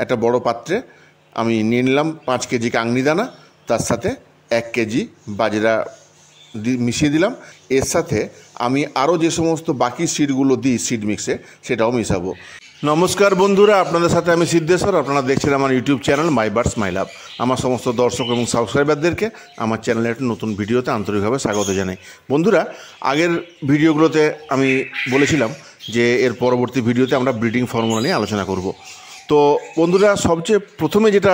একটা বড় পাত্রে আমি নিয়ে নিলাম 5 কেজি কাংনি দানা, তার সাথে 1 কেজি বাজরা মিশিয়ে দিলাম। এর সাথে আমি আরও যে সমস্ত বাকি সিডগুলো দিই সিড মিক্সে সেটাও মিশাবো। নমস্কার বন্ধুরা, আপনাদের সাথে আমি সিদ্ধেশ্বর। আপনারা দেখছেন আমার ইউটিউব চ্যানেল মাই বার্ডস মাই লাভ। আমার সমস্ত দর্শক এবং সাবস্ক্রাইবারদেরকে আমার চ্যানেলের একটা নতুন ভিডিওতে আন্তরিকভাবে স্বাগত জানাই। বন্ধুরা, আগের ভিডিওগুলোতে আমি বলেছিলাম যে এর পরবর্তী ভিডিওতে আমরা ব্রিডিং ফর্মুলা নিয়ে আলোচনা করব। তো বন্ধুরা, সবচেয়ে প্রথমে যেটা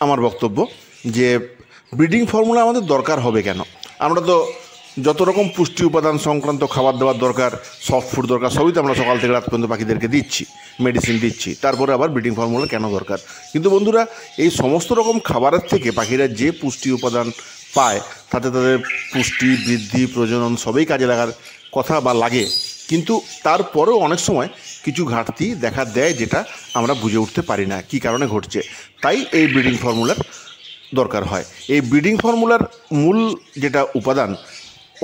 আমার বক্তব্য যে ব্রিডিং ফর্মুলা আমাদের দরকার হবে কেন? আমরা তো যত রকম পুষ্টি উপাদান সংক্রান্ত খাবার দাবার দরকার, সফট ফুড দরকার, সবই তো আমরা সকাল থেকে রাত পর্যন্ত পাখিদেরকে দিচ্ছি, মেডিসিন দিচ্ছি, তারপরে আবার ব্রিডিং ফর্মুলা কেন দরকার? কিন্তু বন্ধুরা, এই সমস্ত রকম খাবারের থেকে পাখিরা যে পুষ্টি উপাদান পায় তাতে তাদের পুষ্টি, বৃদ্ধি, প্রজনন সবই কাজে লাগার কথা বা লাগে, কিন্তু তারপরেও অনেক সময় কিছু ঘাটতি দেখা দেয় যেটা আমরা বুঝে উঠতে পারি না কী কারণে ঘটছে। তাই এই ব্রিডিং ফর্মুলার দরকার হয়। এই ব্রিডিং ফর্মুলার মূল যেটা উপাদান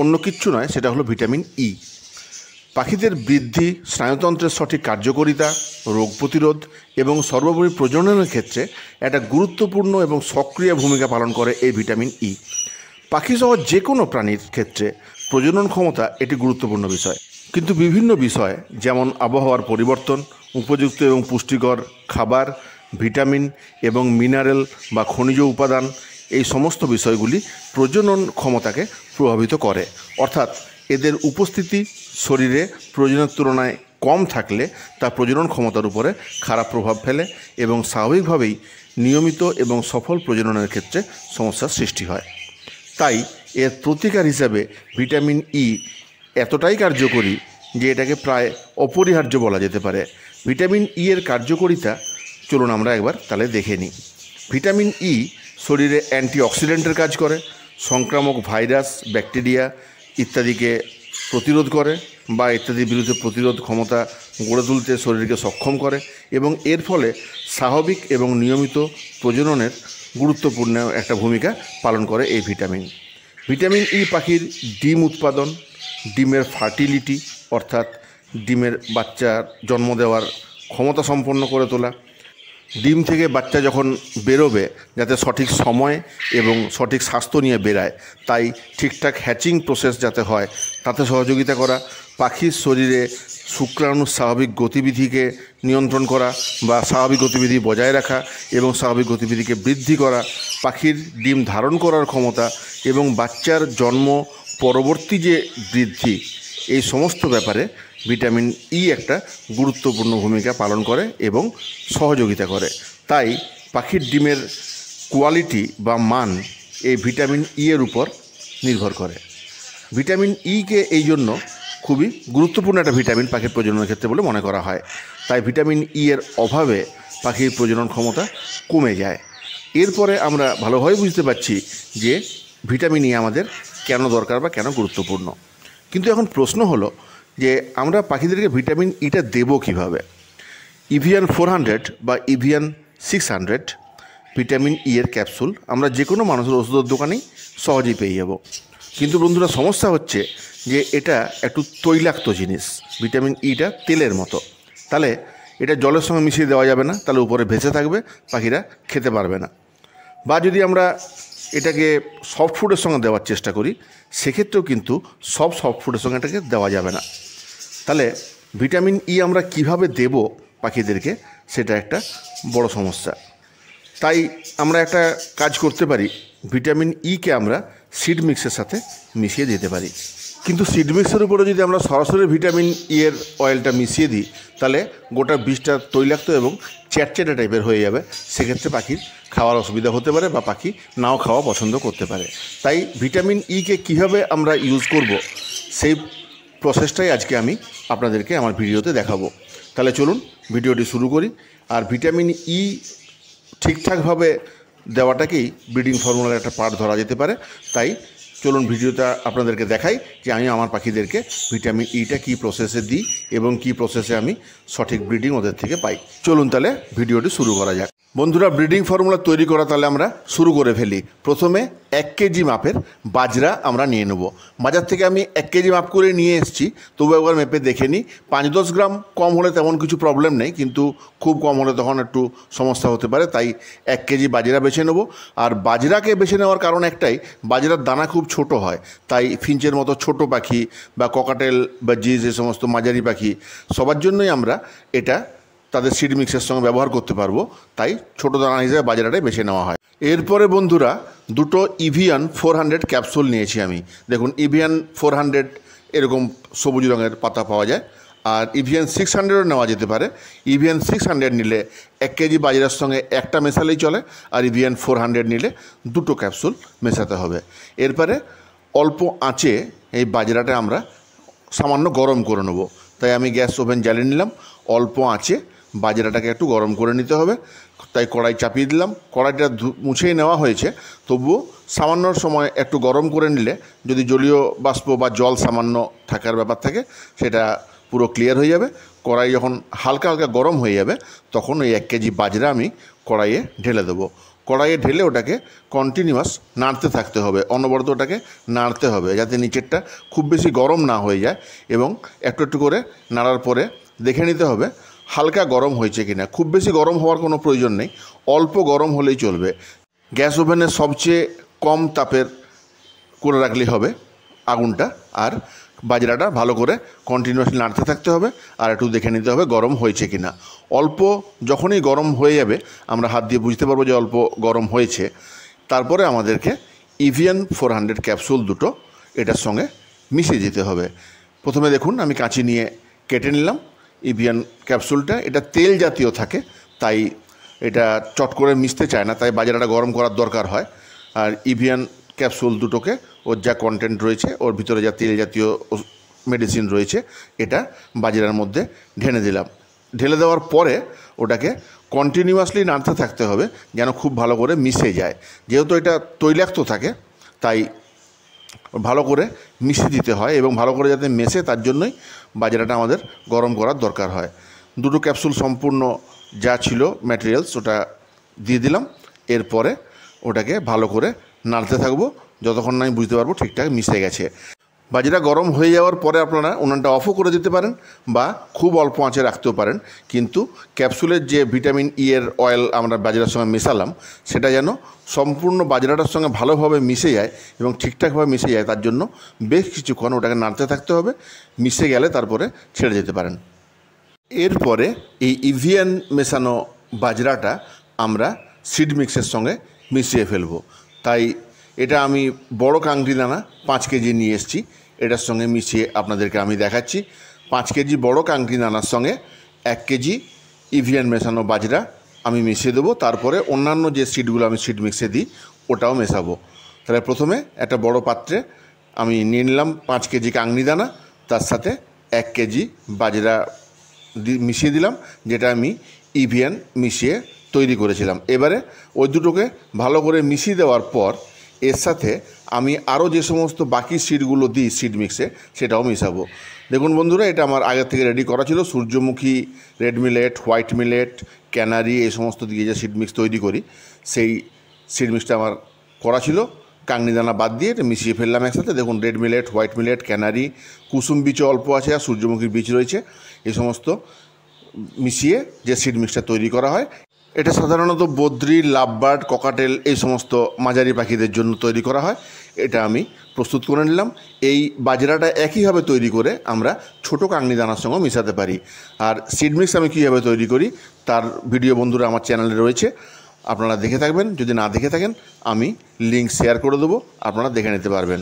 অন্য কিচ্ছু নয়, সেটা হলো ভিটামিন ই। পাখিদের বৃদ্ধি, স্নায়ুতন্ত্রের সঠিক কার্যকারিতা, রোগ প্রতিরোধ এবং সর্বোপরি প্রজননের ক্ষেত্রে একটা গুরুত্বপূর্ণ এবং সক্রিয় ভূমিকা পালন করে এই ভিটামিন ই। পাখিসহ যে কোনো প্রাণীর ক্ষেত্রে প্রজনন ক্ষমতা এটি গুরুত্বপূর্ণ বিষয়, কিন্তু বিভিন্ন বিষয় যেমন আবহাওয়ার পরিবর্তন, উপযুক্ত এবং পুষ্টিকর খাবার, ভিটামিন এবং মিনারেল বা খনিজ উপাদান, এই সমস্ত বিষয়গুলি প্রজনন ক্ষমতাকে প্রভাবিত করে। অর্থাৎ এদের উপস্থিতি শরীরে প্রয়োজনের তুলনায় কম থাকলে তা প্রজনন ক্ষমতার উপরে খারাপ প্রভাব ফেলে এবং স্বাভাবিকভাবেই নিয়মিত এবং সফল প্রজননের ক্ষেত্রে সমস্যার সৃষ্টি হয়। তাই এর প্রতিকার হিসাবে ভিটামিন ই এতটাই কার্যকরী যে এটাকে প্রায় অপরিহার্য বলা যেতে পারে। ভিটামিন ই এর কার্যকারিতা চলুন আমরা একবার তাহলে দেখে নিই। ভিটামিন ই শরীরে অ্যান্টিঅক্সিডেন্টের কাজ করে, সংক্রামক ভাইরাস, ব্যাকটেরিয়া ইত্যাদিকে প্রতিরোধ করে বা ইত্যাদির বিরুদ্ধে প্রতিরোধ ক্ষমতা গড়ে তুলতে শরীরকে সক্ষম করে এবং এর ফলে স্বাভাবিক এবং নিয়মিত প্রজননের গুরুত্বপূর্ণ একটা ভূমিকা পালন করে এই ভিটামিন। ভিটামিন ই পাখির ডিম উৎপাদন, ডিমের ফার্টিলিটি অর্থাৎ ডিমের বাচ্চার জন্ম দেওয়ার ক্ষমতা সম্পন্ন করে তোলা, ডিম থেকে বাচ্চা যখন বেরোবে যাতে সঠিক সময় এবং সঠিক স্বাস্থ্য নিয়ে বেরায়, তাই ঠিকঠাক হ্যাচিং প্রসেস যাতে হয় তাতে সহযোগিতা করা, পাখির শরীরে শুক্রাণুর স্বাভাবিক গতিবিধিকে নিয়ন্ত্রণ করা বা স্বাভাবিক গতিবিধি বজায় রাখা এবং স্বাভাবিক গতিবিধিকে বৃদ্ধি করা, পাখির ডিম ধারণ করার ক্ষমতা এবং বাচ্চার জন্ম পরবর্তী যে বৃদ্ধি, এই সমস্ত ব্যাপারে ভিটামিন ই একটা গুরুত্বপূর্ণ ভূমিকা পালন করে এবং সহযোগিতা করে। তাই পাখির ডিমের কোয়ালিটি বা মান এই ভিটামিন ই এর উপর নির্ভর করে। ভিটামিন ইকে এই জন্য খুবই গুরুত্বপূর্ণ একটা ভিটামিন পাখির প্রজননের ক্ষেত্রে বলে মনে করা হয়। তাই ভিটামিন ই এর অভাবে পাখির প্রজনন ক্ষমতা কমে যায়। এরপরে আমরা ভালোভাবে বুঝতে পারছি যে ভিটামিন ই আমাদের কেন দরকার বা কেন গুরুত্বপূর্ণ। কিন্তু এখন প্রশ্ন হলো যে আমরা পাখিদেরকে ভিটামিন ইটা দেবো কীভাবে? ইভিয়ান 400 বা ইভিয়ান 600 ভিটামিন ই এর ক্যাপসুল আমরা যে কোনো মানুষের ওষুধের দোকানেই সহজেই পেয়ে যাব। কিন্তু বন্ধুরা, সমস্যা হচ্ছে যে এটা একটু তৈলাক্ত জিনিস। ভিটামিন ইটা তেলের মতো, তাহলে এটা জলের সঙ্গে মিশিয়ে দেওয়া যাবে না, তাহলে উপরে ভেসে থাকবে, পাখিরা খেতে পারবে না। বা যদি আমরা এটাকে সফট ফুডের সঙ্গে দেওয়ার চেষ্টা করি, সেক্ষেত্রেও কিন্তু সব সফট ফুডের সঙ্গে এটাকে দেওয়া যাবে না। তাহলে ভিটামিন ই আমরা কিভাবে দেব পাখিদেরকে, সেটা একটা বড় সমস্যা। তাই আমরা একটা কাজ করতে পারি, ভিটামিন ইকে আমরা সিড মিক্সের সাথে মিশিয়ে দিতে পারি। কিন্তু সিড মিক্সের উপরে যদি আমরা সরাসরি ভিটামিন ই এর অয়েলটা মিশিয়ে দিই, তাহলে গোটা বীজটা তৈলাক্ত এবং চ্যাটচ্যাটে টাইপের হয়ে যাবে। সেক্ষেত্রে পাখির খাওয়ার অসুবিধা হতে পারে বা পাখি নাও খাওয়া পছন্দ করতে পারে। তাই ভিটামিন ইকে কীভাবে আমরা ইউজ করব, সেই প্রসেসটাই আজকে আমি আপনাদেরকে আমার ভিডিওতে দেখাবো। তাহলে চলুন ভিডিওটি শুরু করি। আর ভিটামিন ই ঠিকঠাকভাবে দেওয়াটাকেই ব্রিডিং ফর্মুলার একটা পার্ট ধরা যেতে পারে। তাই চলুন ভিডিওটা আপনাদেরকে দেখাই যে আমি আমার পাখিদেরকে ভিটামিন ইটা কী প্রসেসে দিই এবং কী প্রসেসে আমি সঠিক ব্রিডিং ওদের থেকে পাই। চলুন তাহলে ভিডিওটি শুরু করা যাক। বন্ধুরা, ব্রিডিং ফর্মুলা তৈরি করা তাহলে আমরা শুরু করে ফেলি। প্রথমে 1 কেজি মাপের বাজরা আমরা নিয়ে নেব। বাজার থেকে আমি 1 কেজি মাপ করে নিয়ে এসেছি, তবু একবার মেপে দেখে নিই। 5-10 গ্রাম কম হলে তেমন কিছু প্রবলেম নেই, কিন্তু খুব কম হলে তখন একটু সমস্যা হতে পারে। তাই 1 কেজি বাজরা বেছে নেব। আর বাজরাকে বেছে নেওয়ার কারণ একটাই, বাজরার দানা খুব ছোট হয়। তাই ফিঞ্চের মতো ছোট পাখি বা ককাটেল বা জিজ, এই সমস্ত মাঝারি পাখি সবার জন্যই আমরা এটা তাদের সিড মিক্সের সঙ্গে ব্যবহার করতে পারবো। তাই ছোটো দানা হিসেবে বাজরাটাই বেছে নেওয়া হয়। এরপরে বন্ধুরা, দুটো ইভিয়ান 400 ক্যাপসুল নিয়েছি আমি। দেখুন, ইভিয়ান 400 এরকম সবুজ রঙের পাতা পাওয়া যায়, আর ইভিয়ান 600ও নেওয়া যেতে পারে। ইভিয়ান 600 নিলে 1 কেজি বাজরার সঙ্গে একটা মেশালেই চলে, আর ইভিয়ান 400 নিলে দুটো ক্যাপসুল মেশাতে হবে। এরপরে অল্প আঁচে এই বাজরাটা আমরা সামান্য গরম করে নেব। তাই আমি গ্যাস ওভেন জ্বালিয়ে নিলাম। অল্প আঁচে বাজরাটাকে একটু গরম করে নিতে হবে। তাই কড়াই চাপিয়ে দিলাম। কড়াইটা মুছেই নেওয়া হয়েছে, তবুও সামান্য সময় একটু গরম করে নিলে যদি জলীয় বাষ্প বা জল সামান্য থাকার ব্যাপার থাকে, সেটা পুরো ক্লিয়ার হয়ে যাবে। কড়াই যখন হালকা হালকা গরম হয়ে যাবে, তখন ওই 1 কেজি বাজরা আমি কড়াইয়ে ঢেলে দেবো। কড়াইয়ে ঢেলে ওটাকে কন্টিনিউয়াস নাড়তে থাকতে হবে, অনবরত ওটাকে নাড়তে হবে, যাতে নিচেরটা খুব বেশি গরম না হয়ে যায়। এবং একটু একটু করে নাড়ার পরে দেখে নিতে হবে হালকা গরম হয়েছে কিনা। খুব বেশি গরম হওয়ার কোনো প্রয়োজন নেই, অল্প গরম হলেই চলবে। গ্যাস ওভেনের সবচেয়ে কম তাপের করে রাখলেই হবে আগুনটা। আর বাজরাটা ভালো করে কন্টিনিউয়াসলি নাড়তে থাকতে হবে, আর একটু দেখে নিতে হবে গরম হয়েছে কিনা। অল্প যখনই গরম হয়ে যাবে, আমরা হাত দিয়ে বুঝতে পারবো যে অল্প গরম হয়েছে। তারপরে আমাদেরকে ইভিয়ান 400 ক্যাপসুল দুটো এটার সঙ্গে মিশিয়ে দিতে হবে। প্রথমে দেখুন, আমি কাঁচি নিয়ে কেটে নিলাম ইভিয়ান ক্যাপসুলটা। এটা তেল জাতীয় থাকে, তাই এটা চট করে মিশতে চায় না, তাই বাজরাটা গরম করার দরকার হয়। আর ইভিয়ান ক্যাপসুল দুটোকে ওর যা কন্টেন্ট রয়েছে, ওর ভিতরে যা তেল জাতীয় মেডিসিন রয়েছে, এটা বাজরার মধ্যে ঢেলে দিলাম। ঢেলে দেওয়ার পরে ওটাকে কন্টিনিউয়াসলি নাড়তে থাকতে হবে, যেন খুব ভালো করে মিশে যায়। যেহেতু এটা তৈলাক্ত থাকে, তাই ভালো করে মিশিয়ে দিতে হয়, এবং ভালো করে যাতে মেশে তার জন্যই বাজরাটা আমাদের গরম করার দরকার হয়। দুটো ক্যাপসুল সম্পূর্ণ যা ছিল ম্যাটেরিয়ালস ওটা দিয়ে দিলাম। এরপরে ওটাকে ভালো করে নাড়তে থাকবো যতক্ষণ না আমি বুঝতে পারবো ঠিকঠাক মিশে গেছে। বাজরা গরম হয়ে যাওয়ার পরে আপনারা উনানটা অফও করে দিতে পারেন, বা খুব অল্প আঁচে রাখতেও পারেন। কিন্তু ক্যাপসুলের যে ভিটামিন ই এর অয়েল আমরা বাজরার সঙ্গে মেশালাম, সেটা যেন সম্পূর্ণ বাজরাটার সঙ্গে ভালোভাবে মিশে যায় এবং ঠিকঠাকভাবে মিশে যায়, তার জন্য বেশ কিছুক্ষণ ওটাকে নাড়তে থাকতে হবে। মিশে গেলে তারপরে ছেড়ে যেতে পারেন। এরপরে এই ইভিয়ান মেশানো বাজরাটা আমরা সিড মিক্সের সঙ্গে মিশিয়ে ফেলবো। তাই এটা আমি বড় কাংড়ি দানা 5 কেজি নিয়ে এসেছি, এটার সঙ্গে মিশিয়ে আপনাদেরকে আমি দেখাচ্ছি। 5 কেজি বড় কাংড়ি দানার সঙ্গে 1 কেজি ইভিয়ান মেশানো বাজরা আমি মিশিয়ে দেবো। তারপরে অন্যান্য যে সিডগুলো আমি সিড মিক্সে দিই, ওটাও মেশাবো। তাহলে প্রথমে একটা বড় পাত্রে আমি নিয়ে নিলাম 5 কেজি কাংড়ি দানা, তার সাথে 1 কেজি বাজরা মিশিয়ে দিলাম, যেটা আমি ইভিয়ান মিশিয়ে তৈরি করেছিলাম। এবারে ওই দুটোকে ভালো করে মিশিয়ে দেওয়ার পর এর সাথে আমি আরও যে সমস্ত বাকি সিডগুলো দিই সিড মিক্সে, সেটাও মিশাবো। দেখুন বন্ধুরা, এটা আমার আগে থেকে রেডি করা ছিল। সূর্যমুখী, red millet, white millet, canary, এই সমস্ত দিয়ে যে সিড মিক্স তৈরি করি, সেই সিড মিক্সটা আমার করা ছিল। কাংনি দানা বাদ দিয়ে এটা মিশিয়ে ফেললাম একসাথে। দেখুন, red millet, white millet, canary, কুসুম বীজও অল্প আছে, আর সূর্যমুখীর বীজ রয়েছে। এই সমস্ত মিশিয়ে যে সিড মিক্সটা তৈরি করা হয়, এটা সাধারণত বদ্রি, লাভবার্ড, ককাটেল এই সমস্ত মাঝারি পাখিদের জন্য তৈরি করা হয়। এটা আমি প্রস্তুত করে নিলাম। এই বাজরাটা একইভাবে তৈরি করে আমরা ছোটো কাংনি দানার সঙ্গেও মিশাতে পারি। আর সিড মিক্স আমি কীভাবে তৈরি করি তার ভিডিও বন্ধুরা আমার চ্যানেলে রয়েছে, আপনারা দেখে থাকবেন। যদি না দেখে থাকেন, আমি লিঙ্ক শেয়ার করে দেবো, আপনারা দেখে নিতে পারবেন।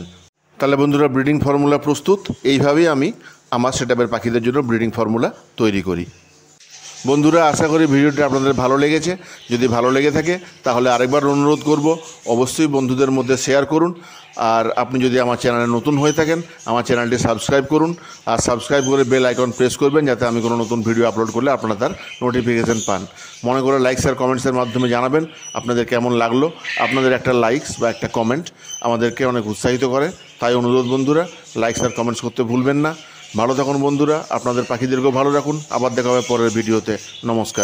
তাহলে বন্ধুরা, ব্রিডিং ফর্মুলা প্রস্তুত। এইভাবেই আমি আমার সেটআপের পাখিদের জন্য ব্রিডিং ফর্মুলা তৈরি করি। বন্ধুরা, আশা করি ভিডিওটি আপনাদের ভালো লেগেছে। যদি ভালো লেগে থাকে তাহলে আরেকবার অনুরোধ করব, অবশ্যই বন্ধুদের মধ্যে শেয়ার করুন। আর আপনি যদি আমার চ্যানেলে নতুন হয়ে থাকেন, আমার চ্যানেলটি সাবস্ক্রাইব করুন, আর সাবস্ক্রাইব করে বেল আইকন প্রেস করবেন, যাতে আমি কোনো নতুন ভিডিও আপলোড করলে আপনারা তার নোটিফিকেশান পান। মনে করে লাইকস আর কমেন্টসের মাধ্যমে জানাবেন আপনাদের কেমন লাগলো। আপনাদের একটা লাইকস বা একটা কমেন্ট আমাদেরকে অনেক উৎসাহিত করে। তাই অনুরোধ বন্ধুরা, লাইকস আর কমেন্টস করতে ভুলবেন না। ভালো থাকুন বন্ধুরা, আপনাদের পাখিদেরকেও ভালো রাখুন। আবার দেখা হবে পরের ভিডিওতে। নমস্কার।